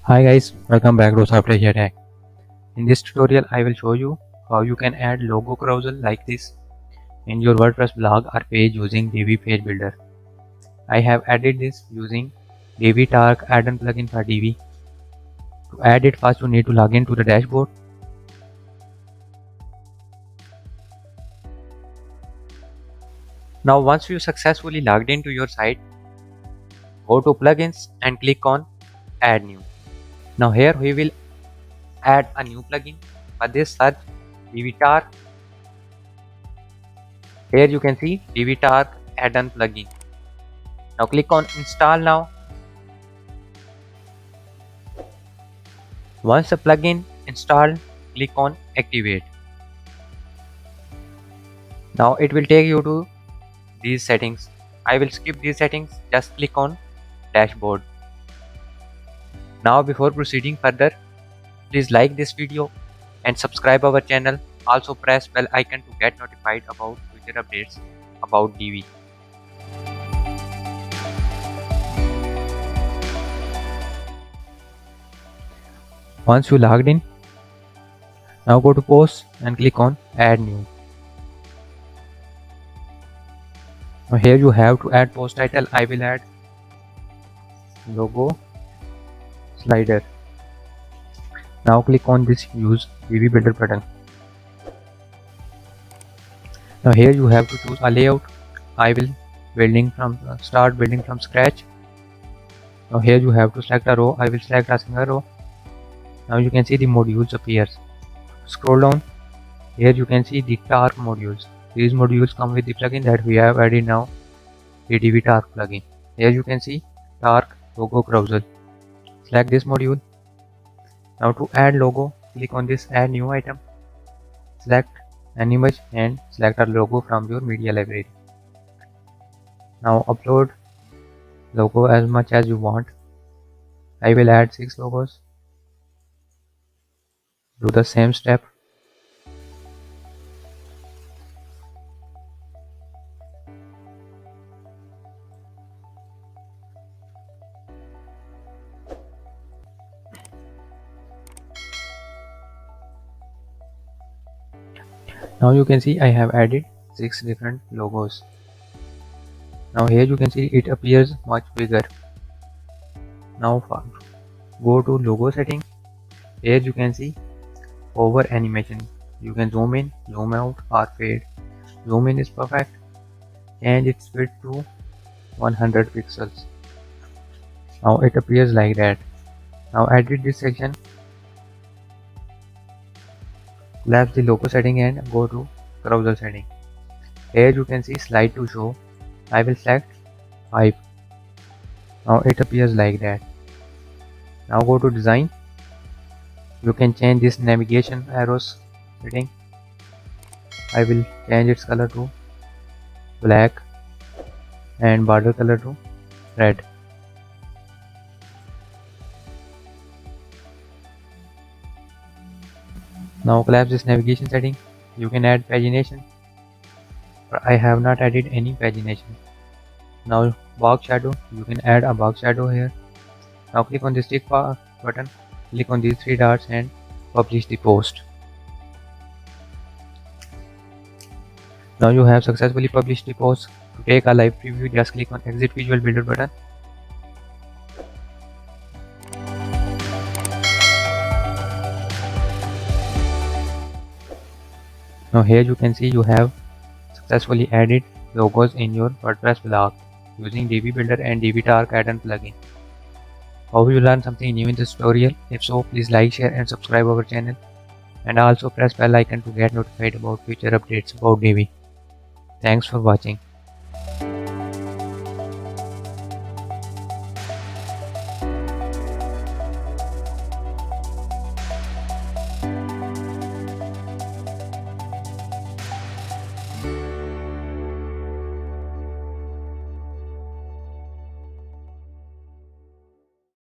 Hi guys, welcome back to Software Hack. In this tutorial, I will show you how you can add logo carousel like this in your WordPress blog or page using Divi Page Builder. I have added this using Divi Tark add-on plugin for Divi. To add it, first you need to log in to the dashboard. Now once you successfully logged into your site, go to plugins and click on add new. Now here we will add a new plugin. For this, search Divi Tark. Here you can see Divi Tark add-on plugin. Now click on install now. Once the plugin installed, click on activate. Now it will take you to these settings. I will skip these settings, just click on dashboard. Now before proceeding further, please like this video and subscribe our channel. Also press bell icon to get notified about future updates about Divi. Once you logged in, now go to post and click on add new. Now here you have to add post title. I will add logo slider. Now click on this use Divi builder button. Now here you have to choose a layout. I will start building from scratch. Now here you have to select a row. I will select a single row. Now you can see the modules appears. Scroll down. Here you can see the Tark modules. These modules come with the plugin that we have added now, the Divi Tark plugin. Here you can see Tark Logo Carousel. Select this module. Now to add logo, click on this add new item. Select an image and select a logo from your media library. Now upload logo as much as you want. I will add 6 logos. Do the same step. Now you can see I have added 6 different logos. Now here you can see it appears much bigger. Now go to logo setting. Here you can see over animation. You can zoom in, zoom out or fade. Zoom in is perfect. Change its width to 100 pixels. Now it appears like that. Now edit this section. Collapse the logo setting and go to carousel setting. Here you can see slide to show. I will select 5. Now it appears like that. Now go to design. You can change this navigation arrows setting. I will change its color to black and border color to red. Now collapse this navigation setting. You can add pagination. I have not added any pagination. Now box shadow. You can add a box shadow here. Now click on this tick button. Click on these 3 dots and publish the post. Now you have successfully published the post. To take a live preview, just click on exit visual builder button. Now here you can see you have successfully added logos in your WordPress blog using Divi Builder and Divi Tark add-on plugin. Hope you learned something new in this tutorial. If so, please like, share and subscribe our channel, and also press bell icon to get notified about future updates about Divi. Thanks for watching.